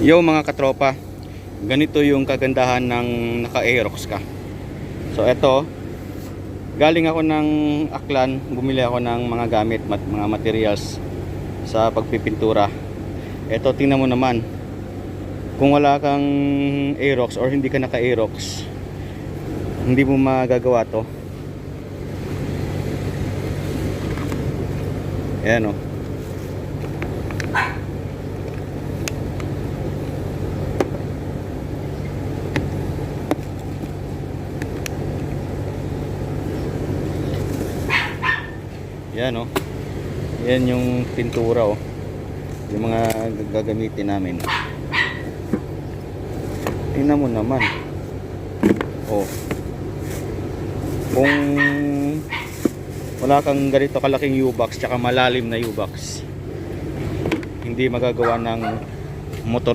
Yo mga katropa, ganito yung kagandahan ng naka-Aerox ka. So eto, galing ako ng Aklan, bumili ako ng mga gamit, mga materials sa pagpipintura. Eto, tingnan mo naman, kung wala kang Aerox or hindi ka naka-Aerox, hindi mo magagawa to. Ayan o. Yan o. Yan yung pintura o. Yung mga gagamitin namin. Tingnan mo naman. O. Kung wala kang ganito kalaking U-box tsaka malalim na U-box, hindi magagawa ng motor